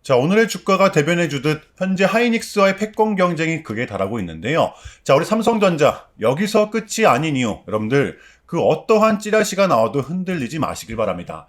자, 오늘의 주가가 대변해주듯 현재 하이닉스와의 패권 경쟁이 극에 달하고 있는데요. 자, 우리 삼성전자 여기서 끝이 아닌 이유, 여러분들 그 어떠한 찌라시가 나와도 흔들리지 마시길 바랍니다.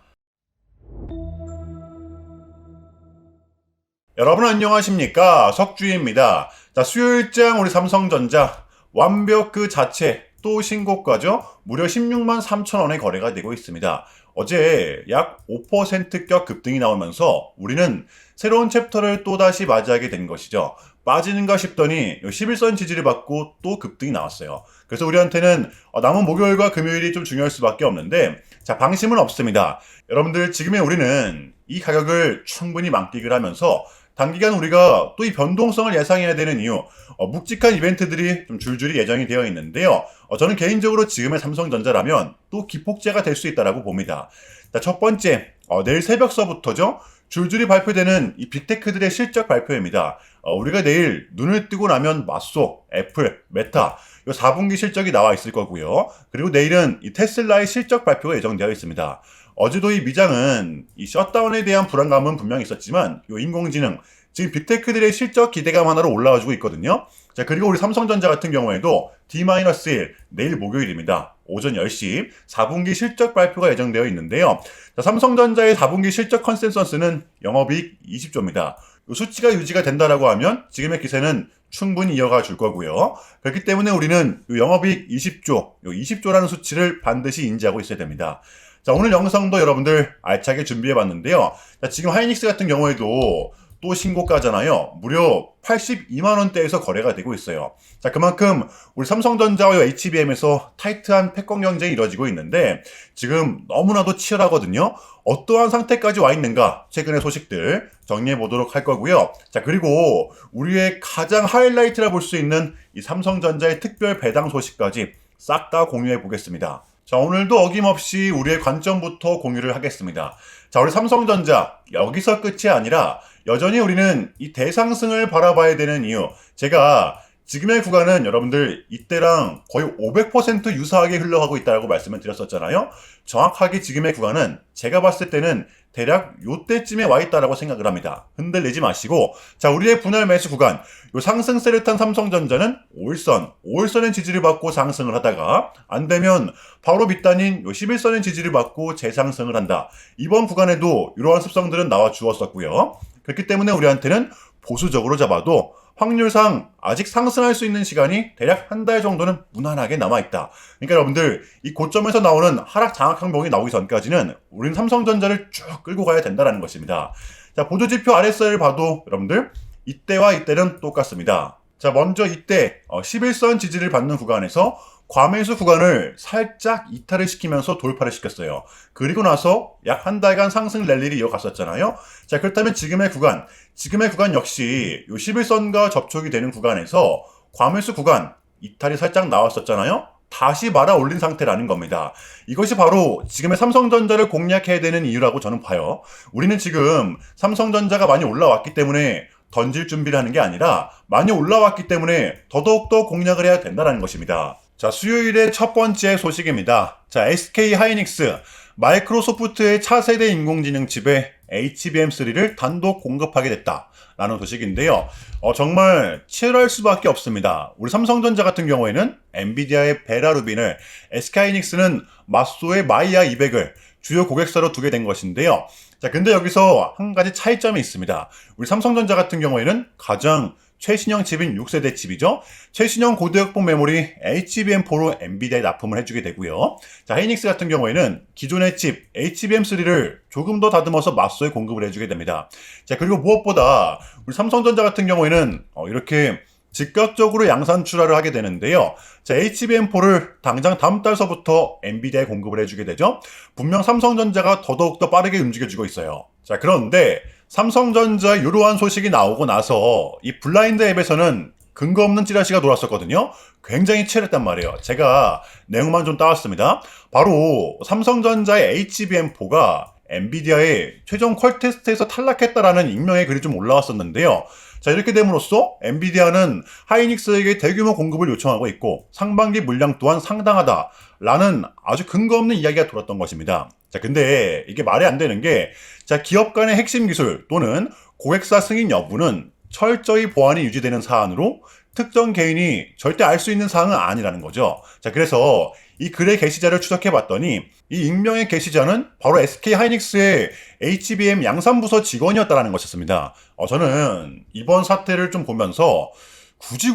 여러분 안녕하십니까? 석주희입니다. 자, 수요일장 우리 삼성전자 완벽 그 자체 또 신고가죠? 무려 16만 3천 원에 거래가 되고 있습니다. 어제 약 5%격 급등이 나오면서 우리는 새로운 챕터를 또다시 맞이하게 된 것이죠. 빠지는가 싶더니 11선 지지를 받고 또 급등이 나왔어요. 그래서 우리한테는 남은 목요일과 금요일이 좀 중요할 수밖에 없는데, 자, 방심은 없습니다. 여러분들 지금의 우리는 이 가격을 충분히 만끽을 하면서 단기간 우리가 또 이 변동성을 예상해야 되는 이유, 묵직한 이벤트들이 좀 줄줄이 예정이 되어 있는데요. 저는 개인적으로 지금의 삼성전자라면 또 기폭제가 될 수 있다고 봅니다. 자, 첫 번째, 내일 새벽서부터죠. 줄줄이 발표되는 이 빅테크들의 실적 발표입니다. 우리가 내일 눈을 뜨고 나면 마소, 애플, 메타, 이 4분기 실적이 나와 있을 거고요. 그리고 내일은 이 테슬라의 실적 발표가 예정되어 있습니다. 어제도 이 미장은 이 셧다운에 대한 불안감은 분명히 있었지만 이 인공지능, 지금 빅테크들의 실적 기대감 하나로 올라와주고 있거든요. 자, 그리고 우리 삼성전자 같은 경우에도 D-1 내일 목요일입니다. 오전 10시 4분기 실적 발표가 예정되어 있는데요. 자, 삼성전자의 4분기 실적 컨센서스는 영업이익 20조입니다. 이 수치가 유지가 된다라고 하면 지금의 기세는 충분히 이어가 줄 거고요. 그렇기 때문에 우리는 이 영업이익 20조, 이 20조라는 수치를 반드시 인지하고 있어야 됩니다. 자, 오늘 영상도 여러분들 알차게 준비해봤는데요. 자, 지금 하이닉스 같은 경우에도 또 신고가잖아요. 무려 82만 원대에서 거래가 되고 있어요. 자, 그만큼 우리 삼성전자와 HBM에서 타이트한 패권 경쟁이 이루어지고 있는데 지금 너무나도 치열하거든요. 어떠한 상태까지 와 있는가 최근의 소식들 정리해 보도록 할 거고요. 자, 그리고 우리의 가장 하이라이트라 볼 수 있는 이 삼성전자의 특별 배당 소식까지 싹 다 공유해 보겠습니다. 자, 오늘도 어김없이 우리의 관점부터 공유를 하겠습니다. 자, 우리 삼성전자 여기서 끝이 아니라 여전히 우리는 이 대상승을 바라봐야 되는 이유, 제가 지금의 구간은 여러분들 이때랑 거의 500% 유사하게 흘러가고 있다고 말씀을 드렸었잖아요. 정확하게 지금의 구간은 제가 봤을 때는 대략 요때쯤에 와 있다라고 생각을 합니다. 흔들리지 마시고, 자, 우리의 분할 매수 구간, 요 상승세를 탄 삼성전자는 5일선의 지지를 받고 상승을 하다가 안 되면 바로 밑단인 요 11선의 지지를 받고 재상승을 한다. 이번 구간에도 이러한 습성들은 나와 주었었고요. 그렇기 때문에 우리한테는 보수적으로 잡아도 확률상 아직 상승할 수 있는 시간이 대략 한 달 정도는 무난하게 남아있다. 그러니까 여러분들 이 고점에서 나오는 하락 장악 항목이 나오기 전까지는 우리는 삼성전자를 쭉 끌고 가야 된다는 것입니다. 자, 보조지표 RSI를 봐도 여러분들 이때와 이때는 똑같습니다. 자, 먼저 이때 11선 지지를 받는 구간에서 과매수 구간을 살짝 이탈을 시키면서 돌파를 시켰어요. 그리고 나서 약 한 달간 상승 랠리를 이어갔었잖아요. 자, 그렇다면 지금의 구간 역시 요 11선과 접촉이 되는 구간에서 과매수 구간 이탈이 살짝 나왔었잖아요. 다시 말아 올린 상태라는 겁니다. 이것이 바로 지금의 삼성전자를 공략해야 되는 이유라고 저는 봐요. 우리는 지금 삼성전자가 많이 올라왔기 때문에 던질 준비를 하는 게 아니라 많이 올라왔기 때문에 더더욱더 공략을 해야 된다는 것입니다. 자, 수요일의 첫 번째 소식입니다. 자, SK 하이닉스, 마이크로소프트의 차세대 인공지능 칩에 HBM3를 단독 공급하게 됐다라는 소식인데요. 정말 치열할 수밖에 없습니다. 우리 삼성전자 같은 경우에는 엔비디아의 베라 루빈을, SK 하이닉스는 마소의 마이야 200을 주요 고객사로 두게 된 것인데요. 자, 근데 여기서 한 가지 차이점이 있습니다. 우리 삼성전자 같은 경우에는 가장 최신형 칩인 6세대 칩이죠. 최신형 고대역폭 메모리 HBM4로 엔비디아에 납품을 해주게 되고요. 자, 하이닉스 같은 경우에는 기존의 칩 HBM3를 조금 더 다듬어서 마소에 공급을 해주게 됩니다. 자, 그리고 무엇보다 우리 삼성전자 같은 경우에는 이렇게 즉각적으로 양산 출하를 하게 되는데요. 자, HBM4를 당장 다음 달서부터 엔비디아에 공급을 해주게 되죠. 분명 삼성전자가 더더욱더 빠르게 움직여주고 있어요. 자, 그런데 삼성전자의 이러한 소식이 나오고 나서 이 블라인드 앱에서는 근거 없는 찌라시가 돌았었거든요. 굉장히 치열했단 말이에요. 제가 내용만 좀 따왔습니다. 바로 삼성전자의 HBM4가 엔비디아의 최종 퀄 테스트에서 탈락했다라는 익명의 글이 좀 올라왔었는데요. 자, 이렇게 됨으로써 엔비디아는 하이닉스에게 대규모 공급을 요청하고 있고 상반기 물량 또한 상당하다라는 아주 근거 없는 이야기가 돌았던 것입니다. 자, 근데 이게 말이 안 되는 게, 자, 기업 간의 핵심 기술 또는 고객사 승인 여부는 철저히 보안이 유지되는 사안으로 특정 개인이 절대 알 수 있는 사항은 아니라는 거죠. 자, 그래서 이 글의 게시자를 추적해 봤더니 이 익명의 게시자는 바로 SK 하이닉스의 HBM 양산부서 직원이었다는 것이었습니다. 저는 이번 사태를 좀 보면서 굳이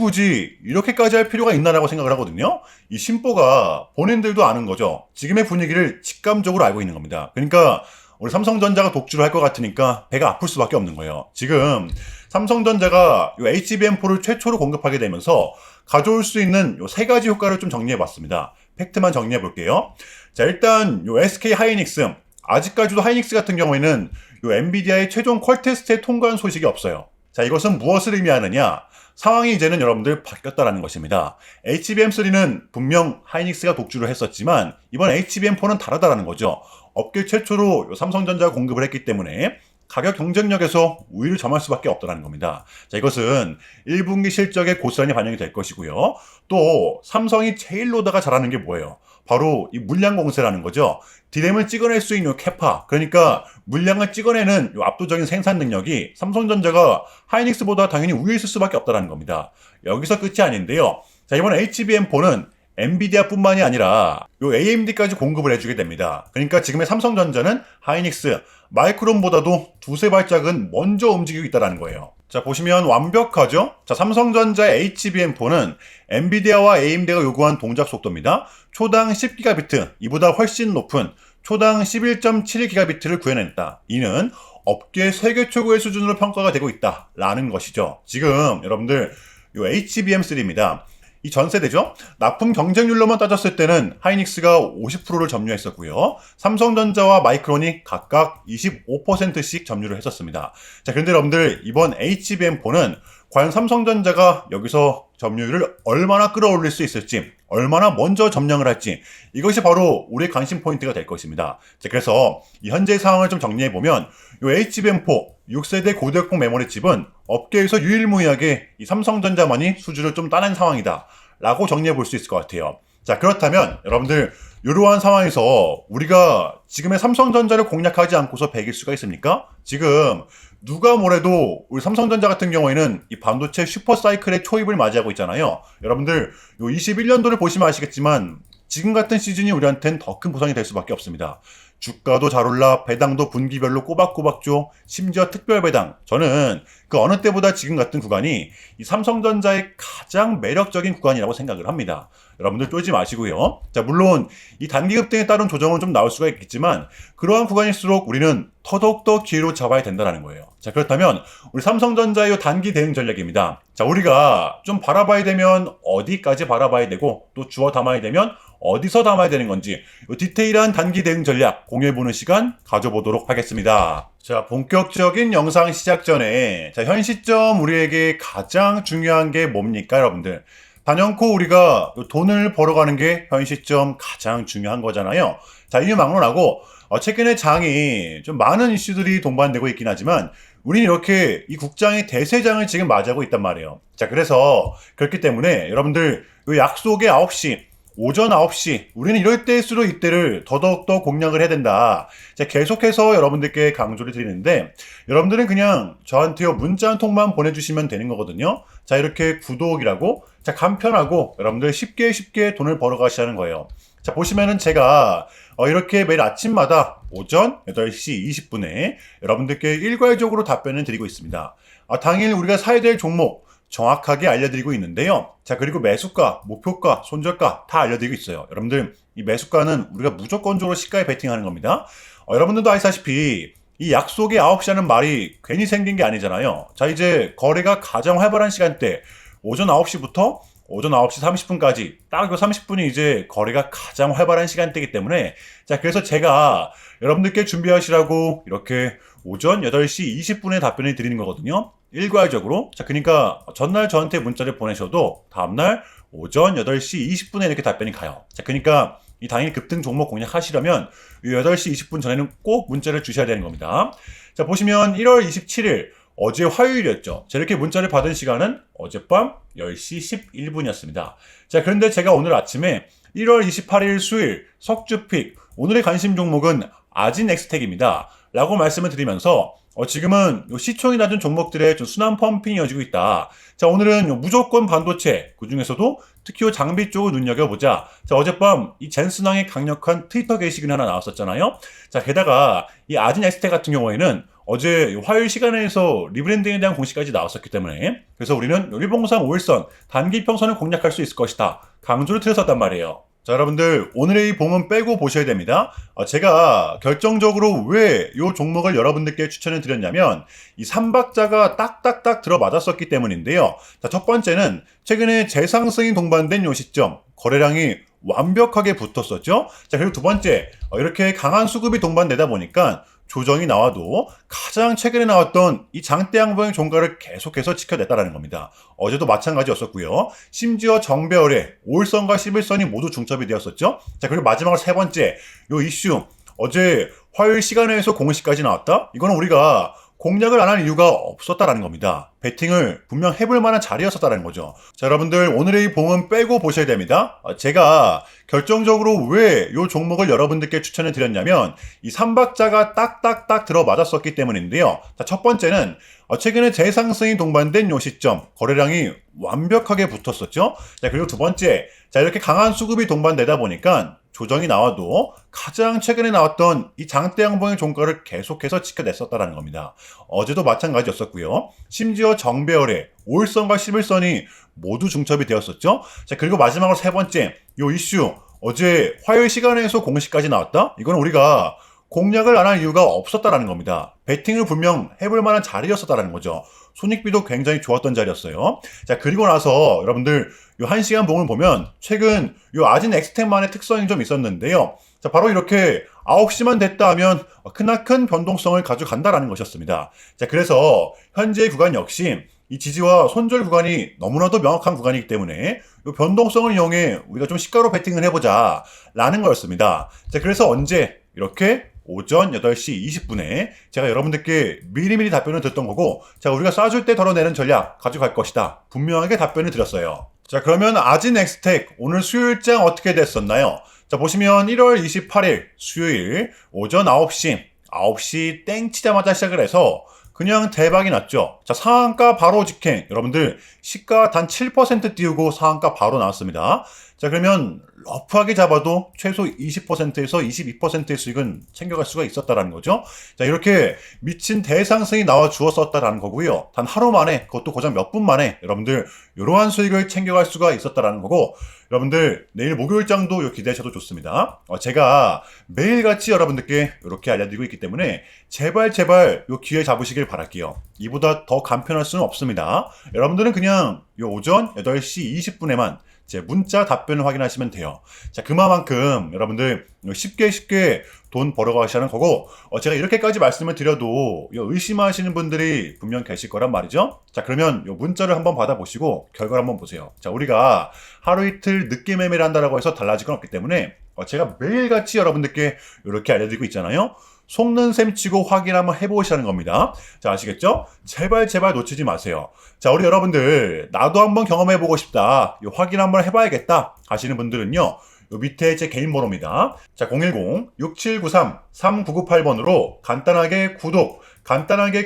이렇게까지 할 필요가 있나라고 생각을 하거든요. 이 심보가 본인들도 아는 거죠. 지금의 분위기를 직감적으로 알고 있는 겁니다. 그러니까 우리 삼성전자가 독주를 할 것 같으니까 배가 아플 수밖에 없는 거예요. 지금 삼성전자가 이 HBM4를 최초로 공급하게 되면서 가져올 수 있는 이 세 가지 효과를 좀 정리해 봤습니다. 팩트만 정리해 볼게요. 자, 일단 이 SK 하이닉스, 아직까지도 하이닉스 같은 경우에는 이 엔비디아의 최종 퀄 테스트에 통과한 소식이 없어요. 자, 이것은 무엇을 의미하느냐? 상황이 이제는 여러분들 바뀌었다라는 것입니다. HBM3는 분명 하이닉스가 독주를 했었지만 이번 HBM4는 다르다라는 거죠. 업계 최초로 삼성전자가 공급을 했기 때문에 가격 경쟁력에서 우위를 점할 수밖에 없다는 겁니다. 자, 이것은 1분기 실적에 고스란히 반영이 될 것이고요. 또 삼성이 제일로다가 잘하는 게 뭐예요? 바로 이 물량 공세라는 거죠. 디램을 찍어낼 수 있는 캐파, 그러니까 물량을 찍어내는 압도적인 생산 능력이 삼성전자가 하이닉스보다 당연히 우위에 있을 수밖에 없다는 겁니다. 여기서 끝이 아닌데요. 자, 이번 HBM4는 엔비디아뿐만이 아니라 요 AMD까지 공급을 해주게 됩니다. 그러니까 지금의 삼성전자는 하이닉스, 마이크론보다도 두세 발짝은 먼저 움직이고 있다는 거예요. 자, 보시면 완벽하죠? 자, 삼성전자의 HBM4는 엔비디아와 AMD가 요구한 동작 속도입니다. 초당 10기가비트, 이보다 훨씬 높은 초당 11.72기가비트를 구해냈다. 이는 업계 세계 최고의 수준으로 평가가 되고 있다라는 것이죠. 지금 여러분들 요 HBM3입니다. 이 전세대죠? 납품 경쟁률로만 따졌을 때는 하이닉스가 50%를 점유했었고요. 삼성전자와 마이크론이 각각 25%씩 점유를 했었습니다. 자, 그런데 여러분들 이번 HBM4는 과연 삼성전자가 여기서 점유율을 얼마나 끌어올릴 수 있을지, 얼마나 먼저 점령을 할지, 이것이 바로 우리의 관심 포인트가 될 것입니다. 자, 그래서 이 현재 상황을 좀 정리해보면 이 HBM4 6세대 고대역폭 메모리 칩은 업계에서 유일무이하게 이 삼성전자만이 수주를 좀 따낸 상황이다 라고 정리해 볼 수 있을 것 같아요. 자, 그렇다면 여러분들 이러한 상황에서 우리가 지금의 삼성전자를 공략하지 않고서 배길 수가 있습니까? 지금 누가 뭐래도 우리 삼성전자 같은 경우에는 이 반도체 슈퍼사이클의 초입을 맞이하고 있잖아요. 여러분들 요 21년도를 보시면 아시겠지만 지금 같은 시즌이 우리한테는 더 큰 보상이 될 수밖에 없습니다. 주가도 잘 올라, 배당도 분기별로 꼬박꼬박 줘, 심지어 특별 배당. 저는 그 어느 때보다 지금 같은 구간이 이 삼성전자의 가장 매력적인 구간이라고 생각을 합니다. 여러분들 쫄지 마시고요. 자, 물론 이 단기 급등에 따른 조정은 좀 나올 수가 있겠지만 그러한 구간일수록 우리는 더더욱더 기회로 잡아야 된다는 거예요. 자, 그렇다면 우리 삼성전자의 단기 대응 전략입니다. 자, 우리가 좀 바라봐야 되면 어디까지 바라봐야 되고 또 주워 담아야 되면 어디서 담아야 되는 건지 디테일한 단기 대응 전략 공유해보는 시간 가져보도록 하겠습니다. 자, 본격적인 영상 시작 전에 자, 현 시점 우리에게 가장 중요한 게 뭡니까, 여러분들? 단연코 우리가 돈을 벌어가는 게 현 시점 가장 중요한 거잖아요. 자, 이유 막론하고 최근에 장이 좀 많은 이슈들이 동반되고 있긴 하지만 우리는 이렇게 이 국장의 대세장을 지금 맞이하고 있단 말이에요. 자, 그래서 그렇기 때문에 여러분들 이 약속의 9시 오전 9시 우리는 이럴 때일수록 이때를 더더욱더 공략을 해야 된다. 자, 계속해서 여러분들께 강조를 드리는데 여러분들은 그냥 저한테요 문자 한 통만 보내주시면 되는 거거든요. 자, 이렇게 구독이라고 자, 간편하고 여러분들 쉽게 돈을 벌어 가시는 거예요. 자, 보시면은 제가 이렇게 매일 아침마다 오전 8시 20분에 여러분들께 일괄적으로 답변을 드리고 있습니다. 당일 우리가 사야 될 종목 정확하게 알려드리고 있는데요. 자, 그리고 매수가, 목표가, 손절가 다 알려드리고 있어요. 여러분들 이 매수가는 우리가 무조건적으로 시가에 베팅하는 겁니다. 여러분들도 아시다시피 이 약속의 9시 하는 말이 괜히 생긴 게 아니잖아요. 자, 이제 거래가 가장 활발한 시간대 오전 9시부터 오전 9시 30분까지 딱 그 30분이 이제 거래가 가장 활발한 시간대이기 때문에 자, 그래서 제가 여러분들께 준비하시라고 이렇게 오전 8시 20분에 답변을 드리는 거거든요. 일괄적으로. 자, 그러니까 전날 저한테 문자를 보내셔도 다음날 오전 8시 20분에 이렇게 답변이 가요. 자, 그러니까 이 당일 급등 종목 공략하시려면 이 8시 20분 전에는 꼭 문자를 주셔야 되는 겁니다. 자, 보시면 1월 27일 어제 화요일이었죠. 자, 이렇게 문자를 받은 시간은 어젯밤 10시 11분이었습니다. 자, 그런데 제가 오늘 아침에 1월 28일 수요일 석주픽 오늘의 관심 종목은 아진엑스텍입니다. 라고 말씀을 드리면서 지금은 요 시총이 낮은 종목들의 좀 순환 펌핑이 이어지고 있다. 자, 오늘은 요 무조건 반도체, 그 중에서도 특히 요 장비 쪽을 눈여겨보자. 자, 어젯밤 이 젠슨왕의 강력한 트위터 게시글이 하나 나왔었잖아요. 자, 게다가 이 아진 에스테 같은 경우에는 어제 화요일 시간에서 리브랜딩에 대한 공시까지 나왔었기 때문에, 그래서 우리는 일봉상 5일선 단기 평선을 공략할 수 있을 것이다, 강조를 드렸었단 말이에요. 자, 여러분들 오늘의 이 봉은 빼고 보셔야 됩니다. 제가 결정적으로 왜 이 종목을 여러분들께 추천을 드렸냐면 이 삼박자가 딱딱딱 들어맞았었기 때문인데요. 자, 첫 번째는 최근에 재상승이 동반된 요 시점 거래량이 완벽하게 붙었었죠. 자, 그리고 두 번째, 이렇게 강한 수급이 동반되다 보니까 조정이 나와도 가장 최근에 나왔던 이 장대 양봉의 종가를 계속해서 지켜냈다는 겁니다. 어제도 마찬가지였었고요. 심지어 정배열에 5일선과 11선이 모두 중첩이 되었었죠. 자, 그리고 마지막으로 세 번째, 요 이슈. 어제 화요일 시간에서 공시까지 나왔다? 이거는 우리가 공략을 안 할 이유가 없었다라는 겁니다. 베팅을 분명 해볼 만한 자리였었다는 거죠. 자, 여러분들 오늘의 이 봉은 빼고 보셔야 됩니다. 제가 결정적으로 왜 이 종목을 여러분들께 추천을 드렸냐면 이 삼박자가 딱딱딱 들어맞았었기 때문인데요. 자, 첫 번째는 최근에 재상승이 동반된 요 시점 거래량이 완벽하게 붙었었죠. 자, 그리고 두 번째, 자, 이렇게 강한 수급이 동반되다 보니까 조정이 나와도 가장 최근에 나왔던 이 장대 양봉의 종가를 계속해서 지켜냈었다는 겁니다. 어제도 마찬가지였었고요. 심지어 정배열에 5일선과 11선이 모두 중첩이 되었었죠. 자, 그리고 마지막으로 세 번째, 요 이슈. 어제 화요일 시간에서 공시까지 나왔다? 이건 우리가 공략을 안 할 이유가 없었다라는 겁니다. 베팅을 분명 해볼 만한 자리였었다라는 거죠. 손익비도 굉장히 좋았던 자리였어요. 자, 그리고 나서 여러분들 요 1시간 봉을 보면 최근 요 아진 엑스템만의 특성이 좀 있었는데요. 자, 바로 이렇게 9시만 됐다 하면 크나큰 변동성을 가져간다라는 것이었습니다. 자, 그래서 현재의 구간 역시 이 지지와 손절 구간이 너무나도 명확한 구간이기 때문에 이 변동성을 이용해 우리가 좀 시가로 베팅을 해보자 라는 거였습니다. 자, 그래서 언제 이렇게 오전 8시 20분에 제가 여러분들께 미리미리 답변을 드렸던 거고, 자, 우리가 쏴줄 때 덜어내는 전략 가져갈 것이다, 분명하게 답변을 드렸어요. 자, 그러면 아진 엑스텍 오늘 수요일장 어떻게 됐었나요? 자, 보시면 1월 28일 수요일 오전 9시 땡 치자마자 시작을 해서 그냥 대박이 났죠. 자, 상한가 바로 직행. 여러분들 시가 단 7% 띄우고 상한가 바로 나왔습니다. 자, 그러면 러프하게 잡아도 최소 20%에서 22%의 수익은 챙겨갈 수가 있었다라는 거죠. 자, 이렇게 미친 대상승이 나와 주었었다라는 거고요. 단 하루 만에, 그것도 고작 몇 분 만에 여러분들 이러한 수익을 챙겨갈 수가 있었다라는 거고, 여러분들 내일 목요일장도 기대하셔도 좋습니다. 제가 매일같이 여러분들께 이렇게 알려드리고 있기 때문에 제발 요 기회 잡으시길 바랄게요. 이보다 더 간편할 수는 없습니다. 여러분들은 그냥 요 오전 8시 20분에만 제 문자 답변을 확인하시면 돼요. 자, 그만큼 여러분들 쉽게 돈 벌어가시는 거고, 제가 이렇게까지 말씀을 드려도 의심하시는 분들이 분명 계실 거란 말이죠. 자, 그러면 요 문자를 한번 받아보시고 결과를 한번 보세요. 자, 우리가 하루 이틀 늦게 매매를 한다라고 해서 달라질 건 없기 때문에 제가 매일같이 여러분들께 이렇게 알려드리고 있잖아요. 속는 셈 치고 확인 한번 해보시라는 겁니다. 자, 아시겠죠? 제발 놓치지 마세요. 자, 우리 여러분들 나도 한번 경험해보고 싶다, 확인 한번 해봐야겠다 하시는 분들은요, 요 밑에 제 개인 번호입니다. 자, 010-6793-3998번으로 간단하게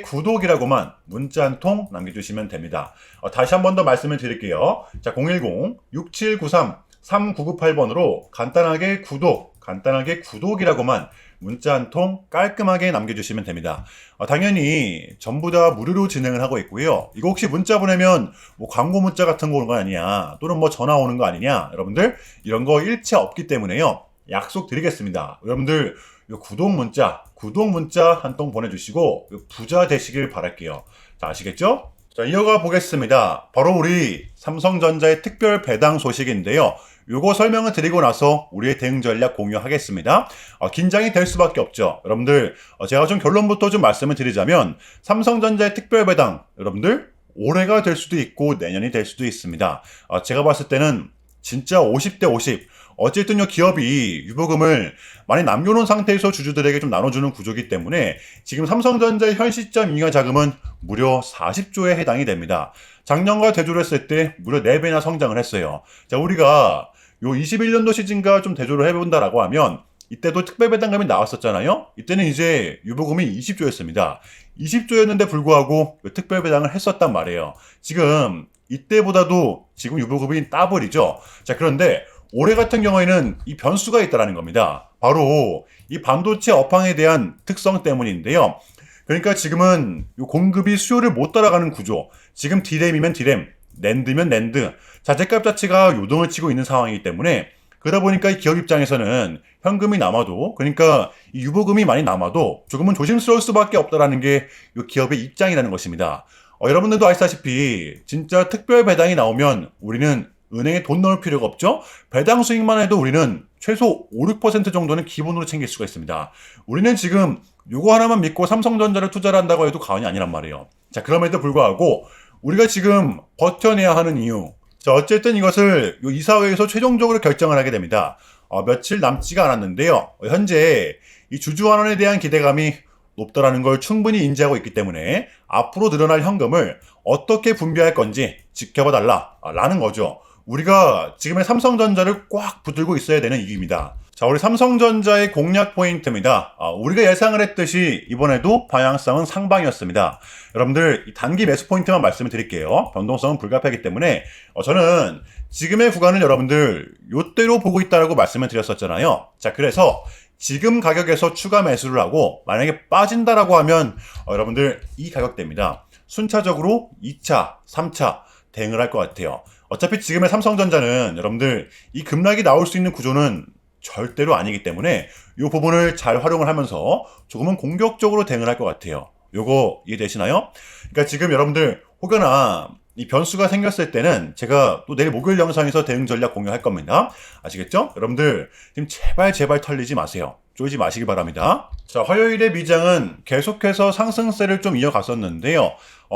구독이라고만 문자 한 통 남겨주시면 됩니다. 다시 한 번 더 말씀을 드릴게요. 자, 010-6793-3998번으로 간단하게 구독이라고만 문자 한 통 깔끔하게 남겨주시면 됩니다. 당연히 전부 다 무료로 진행을 하고 있고요. 이거 혹시 문자 보내면 뭐 광고 문자 같은 거 오는 거 아니냐, 또는 뭐 전화 오는 거 아니냐, 여러분들 이런 거 일체 없기 때문에요. 약속 드리겠습니다. 여러분들 요 구독 문자 한 통 보내주시고 부자 되시길 바랄게요. 자, 아시겠죠? 자, 이어가 보겠습니다. 바로 우리 삼성전자의 특별 배당 소식인데요. 요거 설명을 드리고 나서 우리의 대응 전략 공유하겠습니다. 긴장이 될 수밖에 없죠. 여러분들, 제가 좀 결론부터 좀 말씀을 드리자면 삼성전자의 특별 배당, 여러분들 올해가 될 수도 있고 내년이 될 수도 있습니다. 제가 봤을 때는 진짜 50대 50. 어쨌든 요 기업이 유보금을 많이 남겨놓은 상태에서 주주들에게 좀 나눠주는 구조이기 때문에 지금 삼성전자의 현 시점 잉여 자금은 무려 40조에 해당이 됩니다. 작년과 대조를 했을 때 무려 4배나 성장을 했어요. 자, 우리가 요 21년도 시즌과 좀 대조를 해본다라고 하면 이때도 특별 배당금이 나왔었잖아요. 이때는 이제 유보금이 20조였습니다. 20조였는데 불구하고 특별 배당을 했었단 말이에요. 지금 이때보다도 지금 유보금이 더블이죠. 자, 그런데 올해 같은 경우에는 이 변수가 있다라는 겁니다. 바로 이 반도체 업황에 대한 특성 때문인데요. 그러니까 지금은 요 공급이 수요를 못 따라가는 구조. 지금 디램이면 디램, 낸드면 낸드. 자재값 자체가 요동을 치고 있는 상황이기 때문에 그러다 보니까 이 기업 입장에서는 현금이 남아도, 그러니까 이 유보금이 많이 남아도 조금은 조심스러울 수밖에 없다라는 게 이 기업의 입장이라는 것입니다. 여러분들도 아시다시피 진짜 특별 배당이 나오면 우리는 은행에 돈 넣을 필요가 없죠. 배당 수익만 해도 우리는 최소 5, 6% 정도는 기본으로 챙길 수가 있습니다. 우리는 지금 요거 하나만 믿고 삼성전자를 투자를 한다고 해도 과언이 아니란 말이에요. 자, 그럼에도 불구하고 우리가 지금 버텨내야 하는 이유. 자, 어쨌든 이것을 요 이사회에서 최종적으로 결정을 하게 됩니다. 며칠 남지가 않았는데요. 현재 이 주주환원에 대한 기대감이 높다라는 걸 충분히 인지하고 있기 때문에 앞으로 늘어날 현금을 어떻게 분배할 건지 지켜봐 달라라는 거죠. 우리가 지금의 삼성전자를 꽉 붙들고 있어야 되는 이유입니다. 자, 우리 삼성전자의 공략 포인트입니다. 우리가 예상을 했듯이 이번에도 방향성은 상방이었습니다. 여러분들 단기 매수 포인트만 말씀을 드릴게요. 변동성은 불가피하기 때문에 저는 지금의 구간을 여러분들 요대로 보고 있다라고 말씀을 드렸었잖아요. 자, 그래서 지금 가격에서 추가 매수를 하고 만약에 빠진다라고 하면 여러분들 이 가격대입니다. 순차적으로 2차, 3차 대응을 할 것 같아요. 어차피 지금의 삼성전자는 여러분들 이 급락이 나올 수 있는 구조는 절대로 아니기 때문에 이 부분을 잘 활용을 하면서 조금은 공격적으로 대응을 할 것 같아요. 요거 이해되시나요? 그러니까 지금 여러분들 혹여나 이 변수가 생겼을 때는 제가 또 내일 목요일 영상에서 대응 전략 공유할 겁니다. 아시겠죠? 여러분들 지금 제발 털리지 마세요. 쫄지 마시기 바랍니다. 자, 화요일에 미장은 계속해서 상승세를 좀 이어갔었는데요.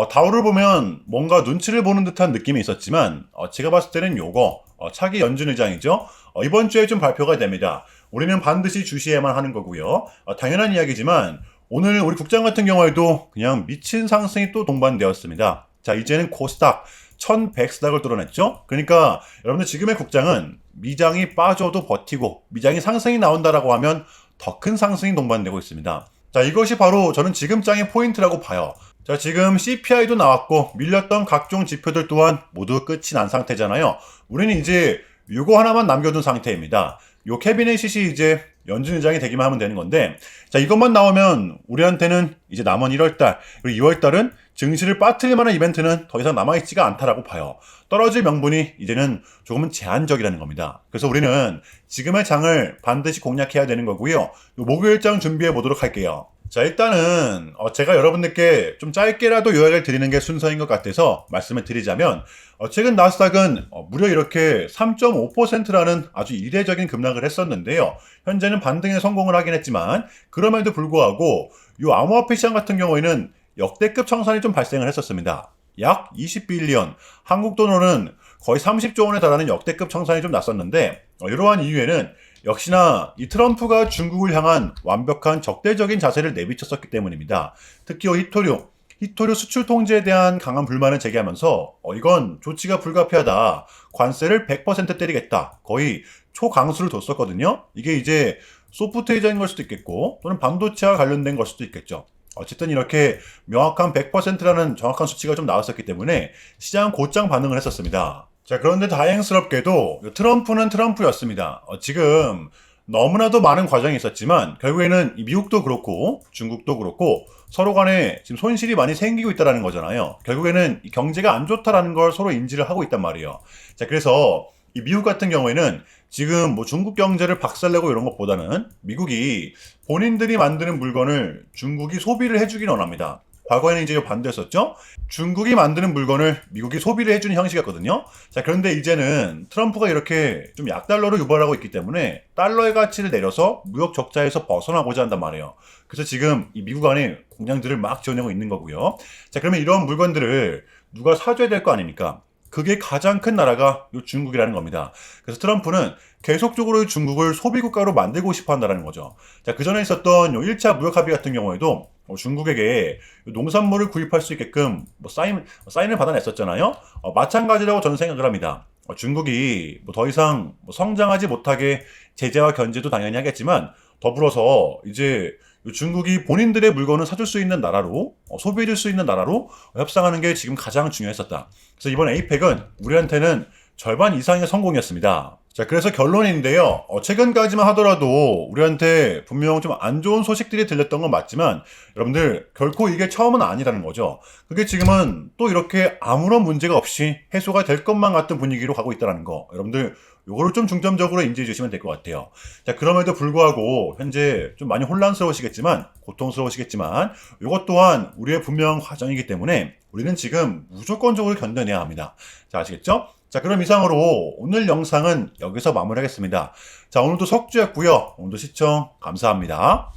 다우를 보면 뭔가 눈치를 보는 듯한 느낌이 있었지만 제가 봤을 때는 요거 차기 연준 의장이죠. 이번 주에 좀 발표가 됩니다. 우리는 반드시 주시해야만 하는 거고요. 당연한 이야기지만 오늘 우리 국장 같은 경우에도 그냥 미친 상승이 또 동반되었습니다. 자, 이제는 코스닥 1100스닥을 뚫어냈죠. 그러니까 여러분들 지금의 국장은 미장이 빠져도 버티고 미장이 상승이 나온다라고 하면 더 큰 상승이 동반되고 있습니다. 자, 이것이 바로 저는 지금 장의 포인트라고 봐요. 자, 지금 CPI도 나왔고 밀렸던 각종 지표들 또한 모두 끝이 난 상태잖아요. 우리는 이제 요거 하나만 남겨둔 상태입니다. 요 캐비넷이 이제 연준 의장이 되기만 하면 되는 건데, 자, 이것만 나오면 우리한테는 이제 남은 1월달 그리고 2월달은 증시를 빠뜨릴 만한 이벤트는 더 이상 남아있지가 않다라고 봐요. 떨어질 명분이 이제는 조금은 제한적이라는 겁니다. 그래서 우리는 지금의 장을 반드시 공략해야 되는 거고요. 요 목요일장 준비해 보도록 할게요. 자, 일단은 제가 여러분들께 좀 짧게라도 요약을 드리는 게 순서인 것 같아서 말씀을 드리자면 최근 나스닥은 무려 이렇게 3.5%라는 아주 이례적인 급락을 했었는데요. 현재는 반등에 성공을 하긴 했지만 그럼에도 불구하고 이 암호화폐 시장 같은 경우에는 역대급 청산이 좀 발생을 했었습니다. 약 20빌리언, 한국 돈으로는 거의 30조 원에 달하는 역대급 청산이 좀 났었는데 이러한 이유에는 역시나 이 트럼프가 중국을 향한 완벽한 적대적인 자세를 내비쳤었기 때문입니다. 특히 히토류 수출 통제에 대한 강한 불만을 제기하면서 이건 조치가 불가피하다. 관세를 100% 때리겠다. 거의 초강수를 뒀었거든요. 이게 이제 소프트웨어적인 걸 수도 있겠고 또는 반도체와 관련된 걸 수도 있겠죠. 어쨌든 이렇게 명확한 100%라는 정확한 수치가 좀 나왔었기 때문에 시장은 곧장 반응을 했었습니다. 자, 그런데 다행스럽게도 트럼프는 트럼프였습니다. 지금 너무나도 많은 과정이 있었지만 결국에는 미국도 그렇고 중국도 그렇고 서로 간에 지금 손실이 많이 생기고 있다는 거잖아요. 결국에는 경제가 안 좋다라는 걸 서로 인지를 하고 있단 말이에요. 자, 그래서 이 미국 같은 경우에는 지금 뭐 중국 경제를 박살내고 이런 것보다는 미국이 본인들이 만드는 물건을 중국이 소비를 해주기를 원합니다. 과거에는 이제 반대였었죠. 중국이 만드는 물건을 미국이 소비를 해주는 형식이었거든요. 자, 그런데 이제는 트럼프가 이렇게 좀 약달러로 유발하고 있기 때문에 달러의 가치를 내려서 무역 적자에서 벗어나고자 한단 말이에요. 그래서 지금 이 미국 안에 공장들을 막 지어내고 있는 거고요. 자, 그러면 이런 물건들을 누가 사줘야 될 거 아닙니까? 그게 가장 큰 나라가 이 중국이라는 겁니다. 그래서 트럼프는 계속적으로 중국을 소비국가로 만들고 싶어 한다는 거죠. 자, 그 전에 있었던 1차 무역 합의 같은 경우에도 중국에게 농산물을 구입할 수 있게끔 사인을 받아냈었잖아요. 마찬가지라고 저는 생각을 합니다. 중국이 뭐 더 이상 뭐 성장하지 못하게 제재와 견제도 당연히 하겠지만 더불어서 이제 중국이 본인들의 물건을 사줄 수 있는 나라로 소비해줄 수 있는 나라로 협상하는 게 지금 가장 중요했었다. 그래서 이번 에이펙은 우리한테는 절반 이상의 성공이었습니다. 자, 그래서 결론인데요. 최근까지만 하더라도 우리한테 분명 좀 안 좋은 소식들이 들렸던 건 맞지만 여러분들 결코 이게 처음은 아니라는 거죠. 그게 지금은 또 이렇게 아무런 문제가 없이 해소가 될 것만 같은 분위기로 가고 있다는 거. 여러분들 요거를 좀 중점적으로 인지해 주시면 될 것 같아요. 자, 그럼에도 불구하고 현재 좀 많이 혼란스러우시겠지만 고통스러우시겠지만 이것 또한 우리의 분명한 과정이기 때문에 우리는 지금 무조건적으로 견뎌내야 합니다. 자, 아시겠죠? 자, 그럼 이상으로 오늘 영상은 여기서 마무리하겠습니다. 자, 오늘도 석주였고요. 오늘도 시청 감사합니다.